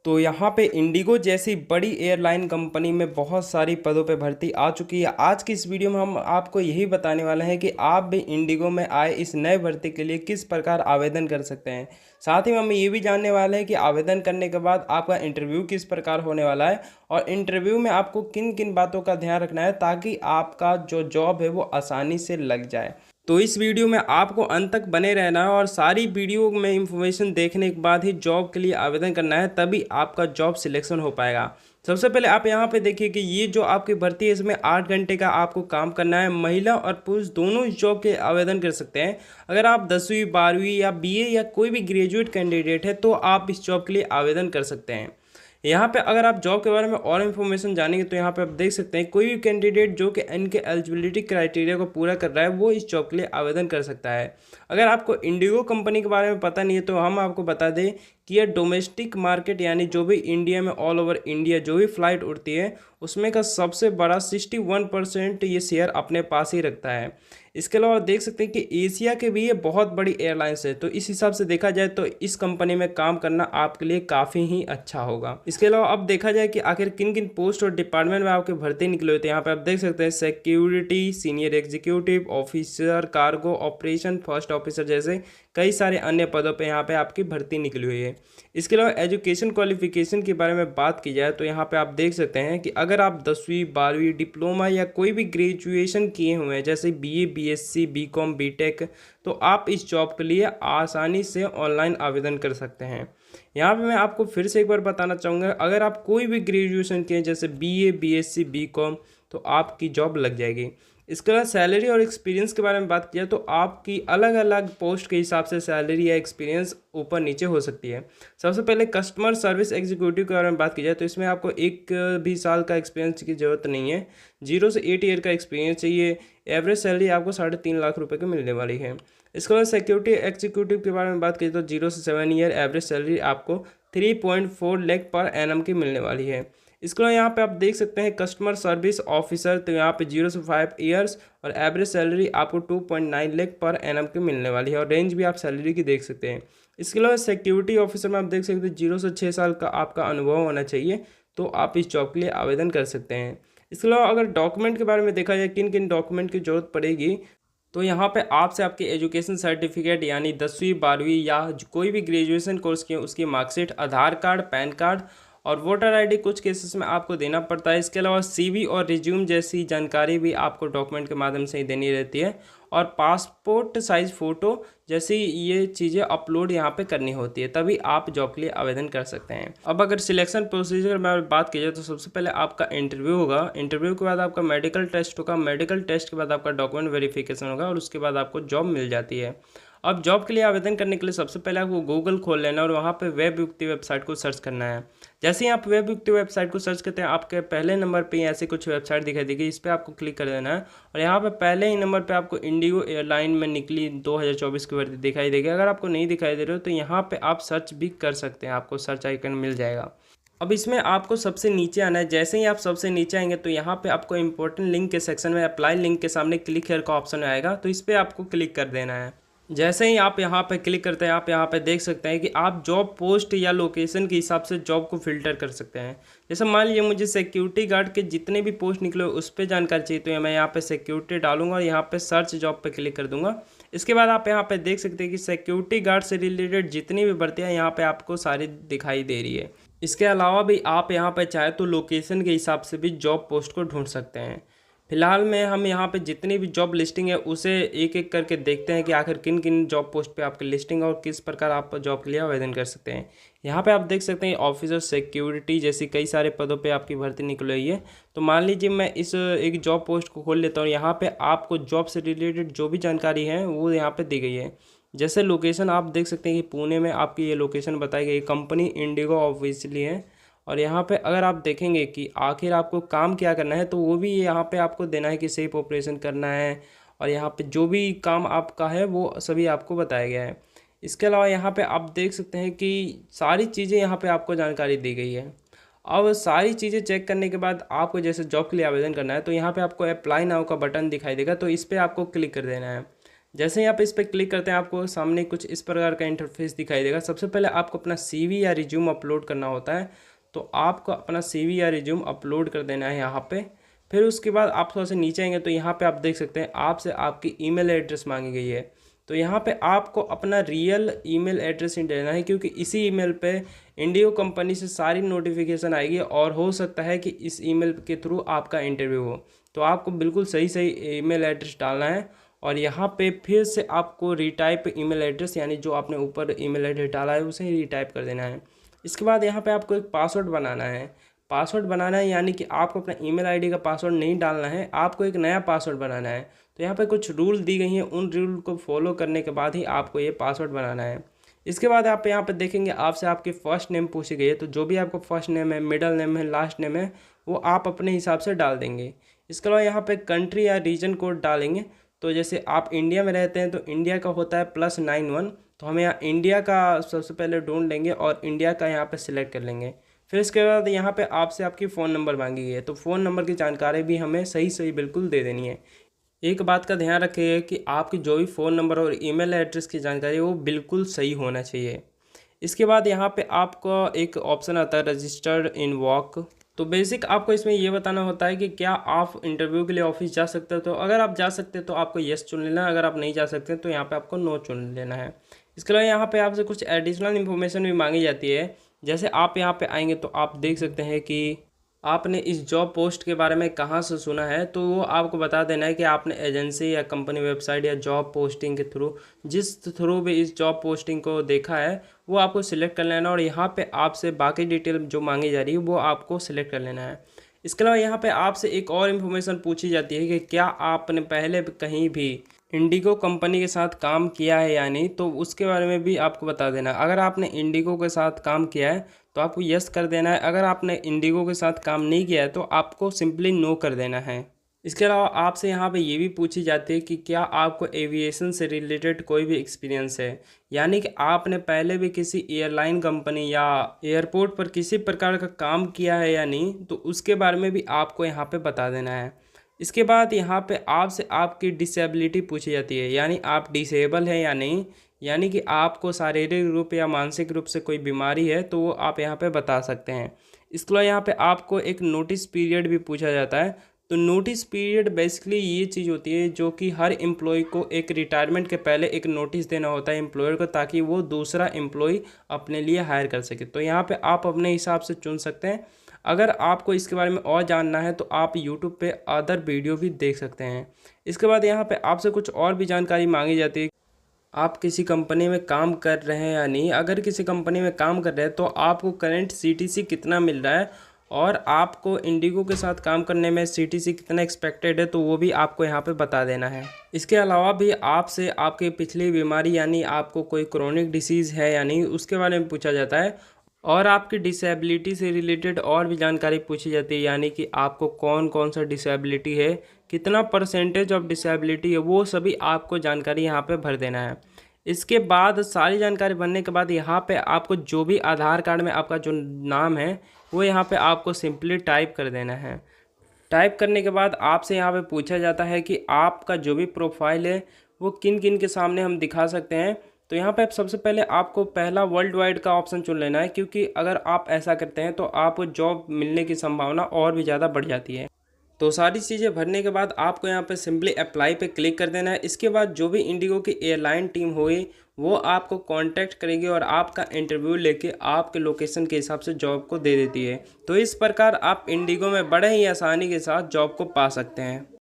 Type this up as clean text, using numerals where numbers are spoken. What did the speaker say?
तो यहाँ पे इंडिगो जैसी बड़ी एयरलाइन कंपनी में बहुत सारी पदों पे भर्ती आ चुकी है। आज की इस वीडियो में हम आपको यही बताने वाले हैं कि आप भी इंडिगो में आए इस नए भर्ती के लिए किस प्रकार आवेदन कर सकते हैं। साथ ही में हम ये भी जानने वाले हैं कि आवेदन करने के बाद आपका इंटरव्यू किस प्रकार होने वाला है और इंटरव्यू में आपको किन किन बातों का ध्यान रखना है ताकि आपका जो जॉब है वो आसानी से लग जाए। तो इस वीडियो में आपको अंत तक बने रहना है और सारी वीडियो में इंफॉर्मेशन देखने के बाद ही जॉब के लिए आवेदन करना है, तभी आपका जॉब सिलेक्शन हो पाएगा। सबसे पहले आप यहाँ पे देखिए कि ये जो आपकी भर्ती है इसमें 8 घंटे का आपको काम करना है। महिला और पुरुष दोनों इस जॉब के आवेदन कर सकते हैं। अगर आप 10वीं 12वीं या बीए या कोई भी ग्रेजुएट कैंडिडेट है तो आप इस जॉब के लिए आवेदन कर सकते हैं। यहाँ पे अगर आप जॉब के बारे में और इन्फॉर्मेशन जानेंगे तो यहाँ पे आप देख सकते हैं कोई भी कैंडिडेट जो कि इनके एलिजिबिलिटी क्राइटेरिया को पूरा कर रहा है वो इस जॉब के लिए आवेदन कर सकता है। अगर आपको इंडिगो कंपनी के बारे में पता नहीं है तो हम आपको बता दें कि यह डोमेस्टिक मार्केट यानी जो भी इंडिया में ऑल ओवर इंडिया जो भी फ्लाइट उड़ती है उसमें का सबसे बड़ा 61% ये शेयर अपने पास ही रखता है। इसके अलावा देख सकते हैं कि एशिया के भी ये बहुत बड़ी एयरलाइंस है, तो इस हिसाब से देखा जाए तो इस कंपनी में काम करना आपके लिए काफ़ी ही अच्छा होगा। इसके अलावा अब देखा जाए कि आखिर किन किन पोस्ट और डिपार्टमेंट में आपके भर्ती निकले हुए थे। यहाँ पे आप देख सकते हैं security, senior executive officer, cargo operation, first officer जैसे कई सारे अन्य पदों पे यहाँ पे आपकी भर्ती निकली हुई है। इसके अलावा एजुकेशन क्वालिफिकेशन के बारे में बात की जाए तो यहाँ पे आप देख सकते हैं कि अगर आप 10वीं 12वीं डिप्लोमा या कोई भी ग्रेजुएशन किए हुए हैं जैसे बीए, बीएससी, बीकॉम, बीटेक, तो आप इस जॉब के लिए आसानी से ऑनलाइन आवेदन कर सकते हैं। यहाँ पे मैं आपको फिर से एक बार बताना चाहूँगा, अगर आप कोई भी ग्रेजुएशन किए जैसे बीए, बीएससी, बीकॉम, तो आपकी जॉब लग जाएगी। इसके अलावा सैलरी और एक्सपीरियंस के बारे में बात किया तो आपकी अलग अलग पोस्ट के हिसाब से सैलरी या एक्सपीरियंस ऊपर नीचे हो सकती है। सबसे पहले कस्टमर सर्विस एग्जीक्यूटिव के बारे में बात की जाए तो इसमें आपको 1 भी साल का एक्सपीरियंस की ज़रूरत नहीं है, 0 से 8 ईयर का एक्सपीरियंस चाहिए। एवरेज सैलरी आपको 3.5 लाख रुपये की मिलने वाली है। इसके बाद सिक्योरिटी एग्जीक्यूटिव के बारे में बात करें तो 0 से 7 ईयर एवरेज सैलरी आपको 3.4 लाख पर एनम की मिलने वाली है। इसके अलावा यहाँ पे आप देख सकते हैं कस्टमर सर्विस ऑफिसर, तो यहाँ पे 0 से 5 ईयर्स और एवरेज सैलरी आपको 2.9 लाख पर एनम की मिलने वाली है और रेंज भी आप सैलरी की देख सकते हैं। इसके अलावा सिक्योरिटी ऑफिसर में आप देख सकते हैं 0 से 6 साल का आपका अनुभव होना चाहिए, तो आप इस जॉब के लिए आवेदन कर सकते हैं। इसके अलावा अगर डॉक्यूमेंट के बारे में देखा जाए किन किन डॉक्यूमेंट की जरूरत पड़ेगी, तो यहाँ पे आपसे आपके एजुकेशन सर्टिफिकेट यानी 10वीं 12वीं या कोई भी ग्रेजुएशन कोर्स की उसकी मार्कशीट, आधार कार्ड, पैन कार्ड और वोटर आईडी कुछ केसेस में आपको देना पड़ता है। इसके अलावा सीवी और रिज्यूम जैसी जानकारी भी आपको डॉक्यूमेंट के माध्यम से ही देनी रहती है और पासपोर्ट साइज फ़ोटो जैसी ये चीज़ें अपलोड यहाँ पे करनी होती है, तभी आप जॉब के लिए आवेदन कर सकते हैं। अब अगर सिलेक्शन प्रोसीजर में बात की जाए तो सबसे पहले आपका इंटरव्यू होगा, इंटरव्यू के बाद आपका मेडिकल टेस्ट होगा, मेडिकल टेस्ट के बाद आपका डॉक्यूमेंट वेरिफिकेशन होगा और उसके बाद आपको जॉब मिल जाती है। अब जॉब के लिए आवेदन करने के लिए सबसे पहले आपको गूगल खोल लेना और वहाँ पे वेब युक्ति वेबसाइट को सर्च करना है। जैसे ही आप वेब युक्ति वेबसाइट को सर्च करते हैं आपके पहले नंबर पे ऐसे कुछ वेबसाइट दिखाई देगी, इस पर आपको क्लिक कर देना है और यहाँ पे पहले ही नंबर पे आपको इंडिगो एयरलाइन में निकली 2024 की भर्ती दिखाई देगी। अगर आपको नहीं दिखाई दे रही हो तो यहाँ पे आप सर्च भी कर सकते हैं, आपको सर्च आइकन मिल जाएगा। अब इसमें आपको सबसे नीचे आना है। जैसे ही आप सबसे नीचे आएंगे तो यहाँ पे आपको इंपॉर्टेंट लिंक के सेक्शन में अप्लाई लिंक के सामने क्लिक हेयर का ऑप्शन आएगा, तो इस पर आपको क्लिक कर देना है। जैसे ही आप यहाँ पे क्लिक करते हैं आप यहाँ पे देख सकते हैं कि आप जॉब पोस्ट या लोकेशन के हिसाब से जॉब को फिल्टर कर सकते हैं। जैसे मान लीजिए मुझे सिक्योरिटी गार्ड के जितने भी पोस्ट निकले उस पर जानकारी चाहिए तो मैं यहाँ पे सिक्योरिटी डालूंगा और यहाँ पे सर्च जॉब पे क्लिक कर दूंगा। इसके बाद आप यहाँ पे देख सकते हैं कि सिक्योरिटी गार्ड से रिलेटेड जितनी भी भर्तियाँ यहाँ पे आपको सारी दिखाई दे रही है। इसके अलावा भी आप यहाँ पे चाहे तो लोकेशन के हिसाब से भी जॉब पोस्ट को ढूंढ सकते हैं। फिलहाल में हम यहाँ पे जितनी भी जॉब लिस्टिंग है उसे एक एक करके देखते हैं कि आखिर किन किन जॉब पोस्ट पे आपकी लिस्टिंग और किस प्रकार आप जॉब के लिए आवेदन कर सकते हैं। यहाँ पे आप देख सकते हैं ऑफिसर सिक्योरिटी जैसी कई सारे पदों पे आपकी भर्ती निकल रही है। तो मान लीजिए मैं इस एक जॉब पोस्ट को खोल लेता हूँ, यहाँ पे आपको जॉब से रिलेटेड जो भी जानकारी है वो यहाँ पे दी गई है। जैसे लोकेशन आप देख सकते हैं कि पुणे में आपकी ये लोकेशन बताई गई, कंपनी इंडिगो ऑब्वियसली है। और यहाँ पे अगर आप देखेंगे कि आखिर आपको काम क्या करना है तो वो भी यहाँ पे आपको देना है कि सेफ ऑपरेशन करना है और यहाँ पे जो भी काम आपका है वो सभी आपको बताया गया है। इसके अलावा यहाँ पे आप देख सकते हैं कि सारी चीज़ें यहाँ पे आपको जानकारी दी गई है। अब सारी चीज़ें चेक करने के बाद आपको जैसे जॉब के लिए आवेदन करना है तो यहाँ पे आपको अप्लाई नाउ का बटन दिखाई देगा, तो इस पर आपको क्लिक कर देना है। जैसे ही आप इस पर क्लिक करते हैं आपको सामने कुछ इस प्रकार का इंटरफेस दिखाई देगा। सबसे पहले आपको अपना CV या रिज्यूम अपलोड करना होता है, तो आपको अपना CV या रिज्यूम अपलोड कर देना है यहाँ पे। फिर उसके बाद आप थोड़ा सा नीचे आएंगे तो यहाँ पे आप देख सकते हैं आपसे आपकी ईमेल एड्रेस मांगी गई है। तो यहाँ पे आपको अपना रियल ईमेल एड्रेस ही देना है, क्योंकि इसी ईमेल पे इंडिगो कंपनी से सारी नोटिफिकेशन आएगी और हो सकता है कि इस ईमेल के थ्रू आपका इंटरव्यू हो। तो आपको बिल्कुल सही सही ईमेल एड्रेस डालना है और यहाँ पे फिर से आपको रीटाइप ईमेल एड्रेस, यानी जो आपने ऊपर ईमेल एड्रेस डाला है उसे रीटाइप कर देना है। इसके बाद यहाँ पे आपको एक पासवर्ड बनाना है। पासवर्ड बनाना है यानी कि आपको अपना ईमेल आईडी का पासवर्ड नहीं डालना है, आपको एक नया पासवर्ड बनाना है। तो यहाँ पे कुछ रूल दी गई हैं, उन रूल को फॉलो करने के बाद ही आपको ये पासवर्ड बनाना है। इसके बाद आप यहाँ पे देखेंगे आपसे आपकी फ़र्स्ट नेम पूछी गई है, तो जो भी आपका फर्स्ट नेम है, मिडल नेम है, लास्ट नेम है, वो आप अपने हिसाब से डाल देंगे। इसके अलावा यहाँ पे कंट्री या रीजन कोड डालेंगे। तो जैसे आप इंडिया में रहते हैं तो इंडिया का होता है +91, तो हम यहाँ इंडिया का सबसे पहले ढूंढ लेंगे और इंडिया का यहाँ पे सिलेक्ट कर लेंगे। फिर इसके बाद यहाँ पे आपसे आपकी फ़ोन नंबर मांगी गई है, तो फ़ोन नंबर की जानकारी भी हमें सही सही बिल्कुल दे देनी है। एक बात का ध्यान रखिए कि आपकी जो भी फ़ोन नंबर और ईमेल एड्रेस की जानकारी है वो बिल्कुल सही होना चाहिए। इसके बाद यहाँ पे आपको एक ऑप्शन आता है रजिस्टर्ड इन वॉक। तो बेसिक आपको इसमें ये बताना होता है कि क्या आप इंटरव्यू के लिए ऑफिस जा सकते हो। तो अगर आप जा सकते हैं तो आपको येस चुन लेना है, अगर आप नहीं जा सकते तो यहाँ पे आपको नो चुन लेना है। इसके अलावा यहाँ पे आपसे कुछ एडिशनल इन्फॉर्मेशन भी मांगी जाती है। जैसे आप यहाँ पे आएंगे तो आप देख सकते हैं कि आपने इस जॉब पोस्ट के बारे में कहाँ से सुना है, तो वो आपको बता देना है कि आपने एजेंसी या कंपनी वेबसाइट या जॉब पोस्टिंग के थ्रू जिस थ्रू भी इस जॉब पोस्टिंग को देखा है वो आपको सिलेक्ट कर लेना, और यहाँ पे आपसे बाकी डिटेल जो मांगी जा रही है वो आपको सिलेक्ट कर लेना है। इसके अलावा यहाँ पे आपसे एक और इन्फॉर्मेशन पूछी जाती है कि क्या आपने पहले कहीं भी इंडिगो कंपनी के साथ काम किया है या नहीं, तो उसके बारे में भी आपको बता देना। अगर आपने इंडिगो के साथ काम किया है तो आपको यस कर देना है, अगर आपने इंडिगो के साथ काम नहीं किया है तो आपको सिंपली नो कर देना है। इसके अलावा आपसे यहाँ पे ये भी पूछी जाती है कि क्या आपको एविएशन से रिलेटेड कोई भी एक्सपीरियंस है, यानी कि आपने पहले भी किसी एयरलाइन कंपनी या एयरपोर्ट पर किसी प्रकार का काम किया है या नहीं, तो उसके बारे में भी आपको यहाँ पे बता देना है। इसके बाद यहाँ पे आपसे आपकी डिसेबिलिटी पूछी जाती है, यानी आप डिसेबल हैं या नहीं, यानी कि आपको शारीरिक रूप या मानसिक रूप से कोई बीमारी है तो वो आप यहाँ पे बता सकते हैं। इसके अलावा यहाँ पे आपको एक नोटिस पीरियड भी पूछा जाता है। तो नोटिस पीरियड बेसिकली ये चीज़ होती है जो कि हर एम्प्लॉय को एक रिटायरमेंट के पहले एक नोटिस देना होता है एम्प्लॉयर को, ताकि वो दूसरा एम्प्लॉय अपने लिए हायर कर सके। तो यहाँ पे आप अपने हिसाब से चुन सकते हैं। अगर आपको इसके बारे में और जानना है तो आप यूट्यूब पे अदर वीडियो भी देख सकते हैं। इसके बाद यहाँ पे आपसे कुछ और भी जानकारी मांगी जाती है। आप किसी कंपनी में काम कर रहे हैं या नहीं, अगर किसी कंपनी में काम कर रहे हैं तो आपको करंट CTC कितना मिल रहा है और आपको इंडिगो के साथ काम करने में CTC कितना एक्सपेक्टेड है, तो वो भी आपको यहाँ पे बता देना है। इसके अलावा भी आपसे आपकी पिछली बीमारी यानी आपको कोई क्रोनिक डिसीज़ है या नहीं उसके बारे में पूछा जाता है, और आपकी डिसेबिलिटी से रिलेटेड और भी जानकारी पूछी जाती है, यानी कि आपको कौन कौन सा डिसेबिलिटी है, कितना परसेंटेज ऑफ डिसेबिलिटी है, वो सभी आपको जानकारी यहाँ पे भर देना है। इसके बाद सारी जानकारी भरने के बाद यहाँ पे आपको जो भी आधार कार्ड में आपका जो नाम है वो यहाँ पे आपको सिंपली टाइप कर देना है। टाइप करने के बाद आपसे यहाँ पे पूछा जाता है कि आपका जो भी प्रोफाइल है वो किन किन के सामने हम दिखा सकते हैं। तो यहाँ पे सबसे पहले आपको पहला वर्ल्ड वाइड का ऑप्शन चुन लेना है, क्योंकि अगर आप ऐसा करते हैं तो आपको जॉब मिलने की संभावना और भी ज़्यादा बढ़ जाती है। तो सारी चीज़ें भरने के बाद आपको यहाँ पे सिंपली अप्लाई पे क्लिक कर देना है। इसके बाद जो भी इंडिगो की एयरलाइन टीम होगी वो आपको कांटेक्ट करेगी और आपका इंटरव्यू लेके आपके लोकेशन के हिसाब से जॉब को दे देती है। तो इस प्रकार आप इंडिगो में बड़े ही आसानी के साथ जॉब को पा सकते हैं।